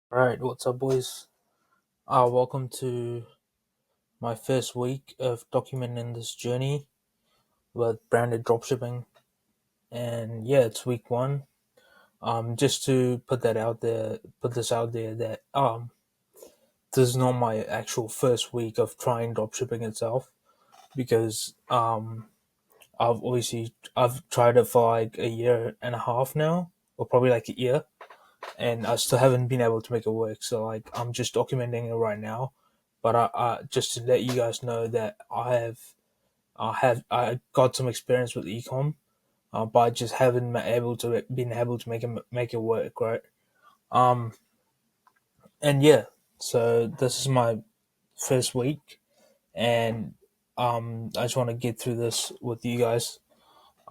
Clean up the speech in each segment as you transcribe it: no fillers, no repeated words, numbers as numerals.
Alright, what's up, boys? Welcome to my first week of documenting this journey with branded dropshipping. And yeah, it's week one. Just to put this out there that this is not my actual first week of trying dropshipping itself because I've tried it for like a year and a half now, or probably like a year, and I still haven't been able to make it work. So like I'm just documenting it right now. But I just to let you guys know that I got some experience with ecom, but I just haven't been able to make it work, right? Um, and yeah, so this is my first week, and I just want to get through this with you guys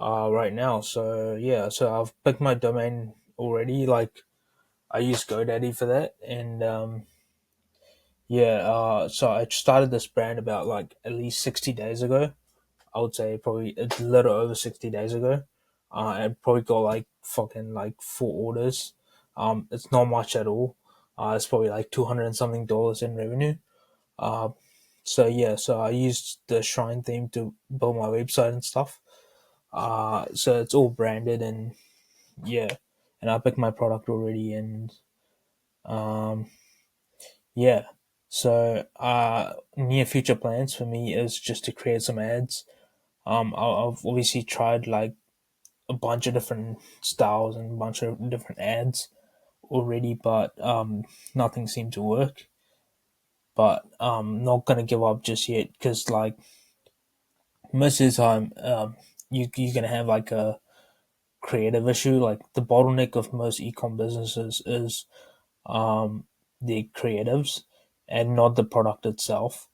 right now. So yeah, so I've picked my domain already. Like I use GoDaddy for that, and yeah, so I started this brand about like at least 60 days ago. I would say probably a little over 60 days ago. I probably got like fucking like 4 orders. It's not much at all. It's probably like 200 and something dollars in revenue. Uh, so yeah, so I used the Shrine theme to build my website and stuff. So it's all branded and yeah, and I picked my product already and um, yeah. So near future plans for me is just to create some ads. I've obviously tried like a bunch of different styles and a bunch of different ads already, but nothing seemed to work. But not gonna give up just yet because like most of the time, you're gonna have like a creative issue. Like the bottleneck of most ecom businesses is the creatives and not the product itself.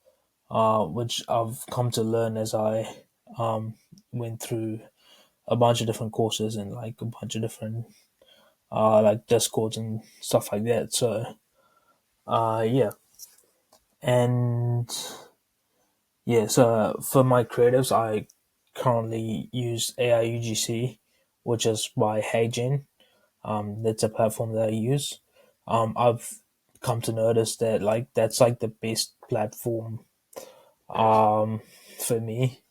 Which I've come to learn as I went through a bunch of different courses and like a bunch of different like discords and stuff like that. So yeah, and yeah, so for my creatives, I currently use AIUGC, which is by HeyGen. That's a platform that I use. I've come to notice that like that's like the best platform for me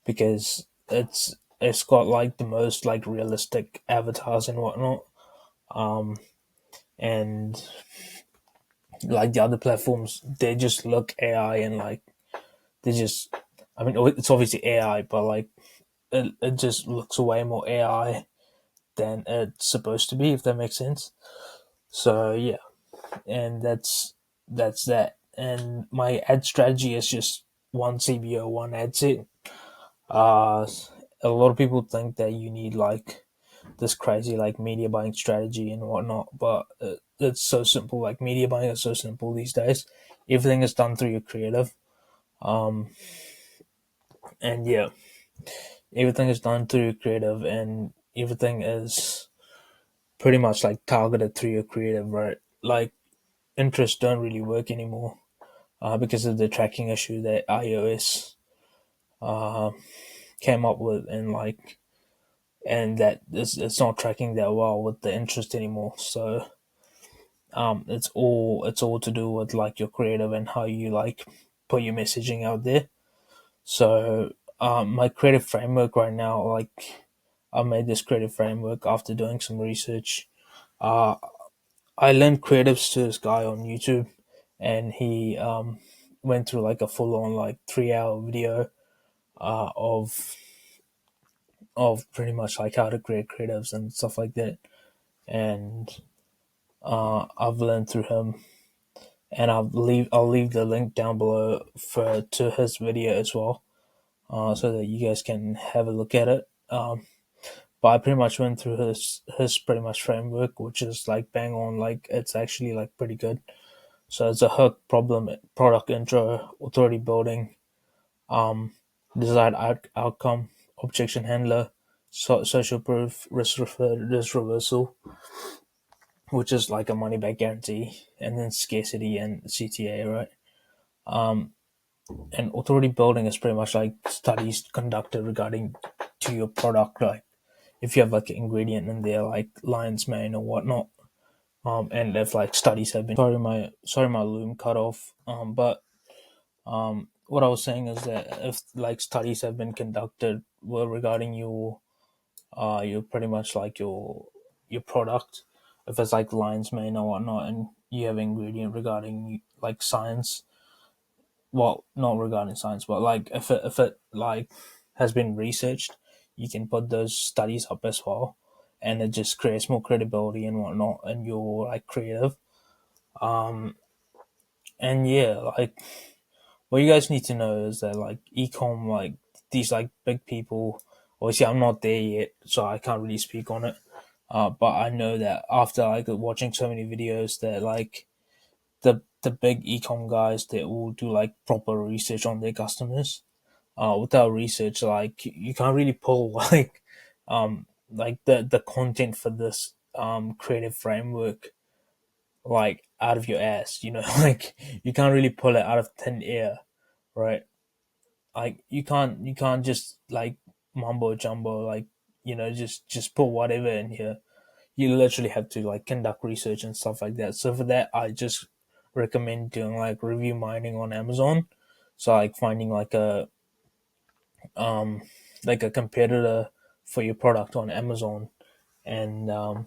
because it's got like the most like realistic avatars and whatnot. Um, and like the other platforms, they just look AI and like they just. I mean, it's obviously AI, but like it just looks way more AI than it's supposed to be, if that makes sense. So yeah, and that's that. And my ad strategy is just one CBO, one ad set. Uh, a lot of people think that you need like this crazy like media buying strategy and whatnot, but it's so simple. Like media buying is so simple these days. Everything is done through your creative. Um, and yeah, everything is done through your creative, and everything is pretty much like targeted through your creative, right? Like interests don't really work anymore because of the tracking issue that iOS uh, came up with, and like and that it's not tracking that well with the interest anymore. So it's all to do with like your creative and how you like put your messaging out there. So my creative framework right now, like I made this creative framework after doing some research. Uh, I learned creatives to this guy on YouTube, and he went through like a full on like 3 hour video of pretty much like how to create creatives and stuff like that. And I've learned through him, and I'll leave the link down below for to his video as well, so that you guys can have a look at it. But I pretty much went through his pretty much framework, which is like bang on. Like it's actually like pretty good. So it's a hook, problem, product intro, authority building, um, desired outcome, objection handler, social proof, risk reversal, which is like a money back guarantee, and then scarcity and CTA, right? Um, and authority building is pretty much like studies conducted regarding to your product, like if you have like an ingredient in there like lion's mane or whatnot, And if like studies have been, sorry my loom cut off. But what I was saying is that if like studies have been conducted regarding your pretty much like your product, if it's like lion's mane or whatnot, and you have ingredient regarding like science, well, not regarding science, but like if it like has been researched, you can put those studies up as well, and it just creates more credibility and whatnot, and you're like creative. Um, and yeah, like what you guys need to know is that like ecom, like these like big people. Obviously, I'm not there yet, so I can't really speak on it. But I know that after like watching so many videos, that like the big ecom guys that will do like proper research on their customers. Without research, like you can't really pull like the content for this creative framework like out of your ass. You know, like you can't really pull it out of thin air, right? Like you can't just like mumbo jumbo, like just put whatever in here. You literally have to like conduct research and stuff like that. So for that, I just recommend doing like review mining on Amazon. So like finding um like a competitor for your product on Amazon, and yeah,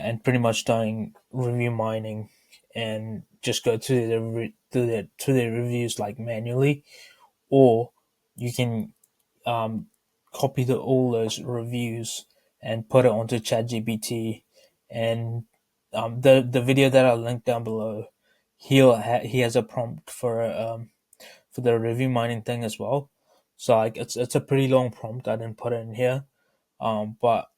and pretty much doing review mining, and just go to the reviews like manually, or you can copy all those reviews and put it onto ChatGPT, and the video that I'll link down below, he has a prompt for the review mining thing as well. So like it's a pretty long prompt. I didn't put it in here, but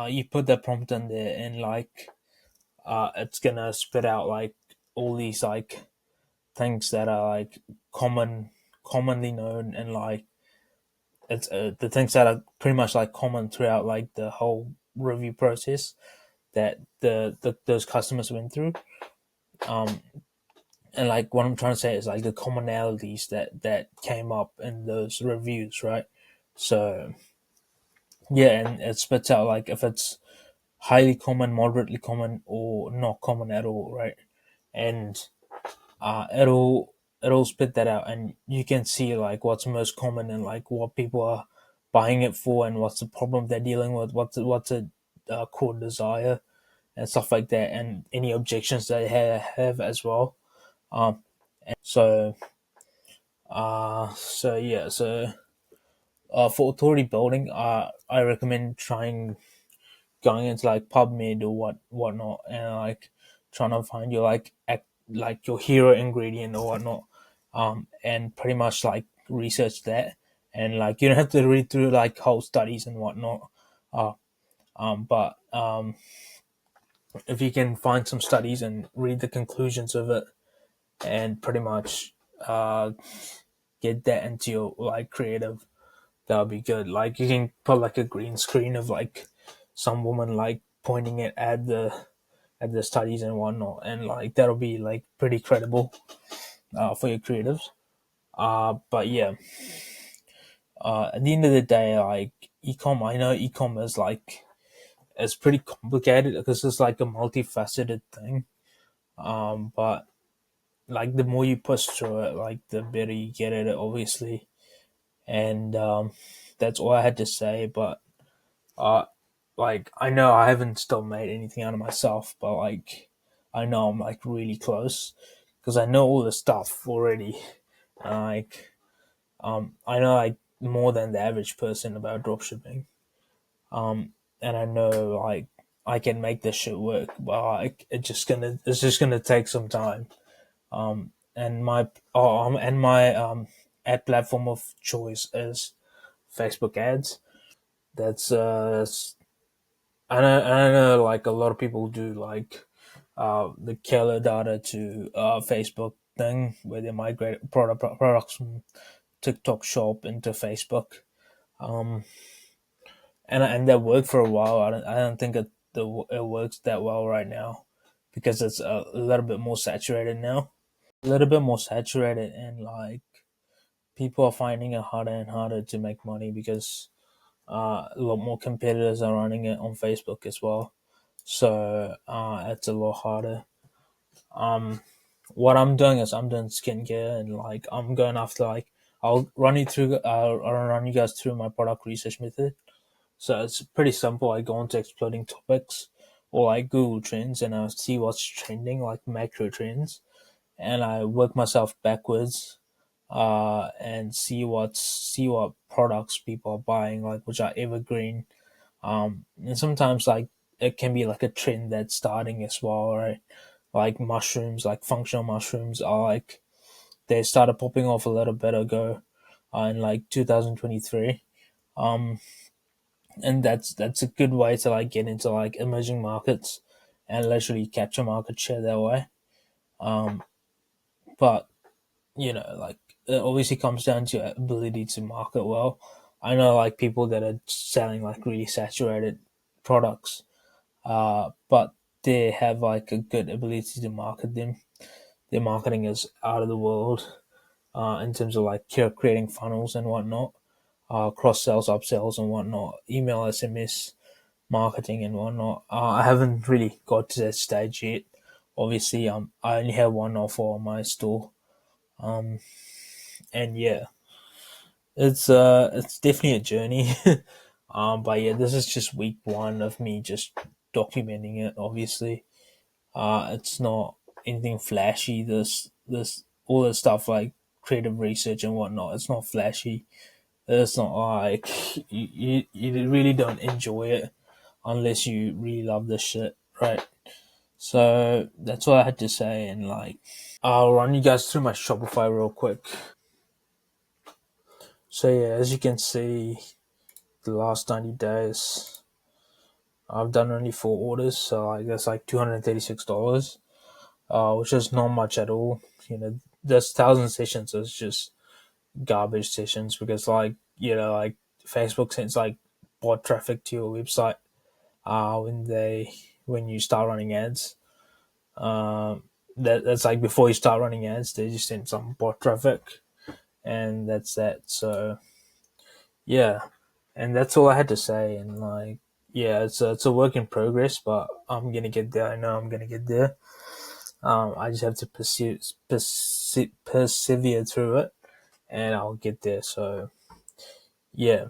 you put the prompt in there, and like it's gonna spit out like all these like things that are like commonly known, and like it's the things that are pretty much like common throughout like the whole review process that those customers went through. Um, and like what I'm trying to say is like the commonalities that came up in those reviews, right? So yeah, and it spits out like if it's highly common, moderately common, or not common at all, right? And it'll spit that out, and you can see like what's most common, and like what people are buying it for, and what's the problem they're dealing with, what's a core desire, and stuff like that, and any objections they have as well. So yeah, for authority building, I recommend trying going into like PubMed or whatnot, and like trying to find your like your hero ingredient or whatnot, and pretty much like research that, and like you don't have to read through like whole studies and whatnot, uh, but if you can find some studies and read the conclusions of it, and pretty much get that into your like creative, that would be good. Like you can put like a green screen of like some woman like pointing it at the studies and whatnot, and like that'll be like pretty credible for your creatives. But yeah, at the end of the day, like ecom, I know ecom is like it's pretty complicated because it's like a multifaceted thing. But like the more you push through it, like the better you get at it, obviously. And that's all I had to say. But uh, like I know I haven't still made anything out of myself, but like I know I'm like really close because I know all the stuff already. Like I know like more than the average person about dropshipping. And I know like I can make this shit work, but like it's just gonna take some time. And my ad platform of choice is Facebook ads. That's I know like a lot of people do like the killer data to Facebook thing where they migrate products from TikTok Shop into Facebook, um, and that worked for a while. I don't think it works that well right now because it's a little bit more saturated now, a little bit more saturated, and like people are finding it harder and harder to make money because a lot more competitors are running it on Facebook as well. so it's a lot harder. Um, what I'm doing is I'm doing skincare, and like I'm going after like I'll run you guys through my product research method. So it's pretty simple. I go into exploding topics or like Google Trends, and I see what's trending, like macro trends, and I work myself backwards and see what products people are buying, like which are evergreen. And sometimes like it can be like a trend that's starting as well, right? Like mushrooms, like functional mushrooms are like they started popping off a little bit ago, in like 2023. Um, and that's a good way to like get into like emerging markets and literally capture market share that way. Um, but like it obviously comes down to your ability to market well. I know like people that are selling like really saturated products, but they have like a good ability to market them. Their marketing is out of the world, in terms of like creating funnels and whatnot, cross sales, upsells, and whatnot, email, SMS marketing and whatnot. I haven't really got to that stage yet. Obviously, I only have one offer on my store, um, and yeah, it's definitely a journey. But yeah, this is just week one of me just documenting it. Obviously, it's not anything flashy. This all the stuff like creative research and whatnot. It's not flashy. It's not like you really don't enjoy it unless you really love this shit, right? So that's what I had to say, and like I'll run you guys through my Shopify real quick. So yeah, as you can see, the last 90 days, I've done only 4 orders, so I guess like $236, which is not much at all. There's 1,000 sessions is just garbage sessions because like like Facebook sends like bot traffic to your website when you start running ads. That's like before you start running ads, they just send some bot traffic, and that's that. So yeah, and that's all I had to say. And like yeah, it's a work in progress, but I'm gonna get there. I know I'm gonna get there. I just have to persevere through it, and I'll get there. So yeah.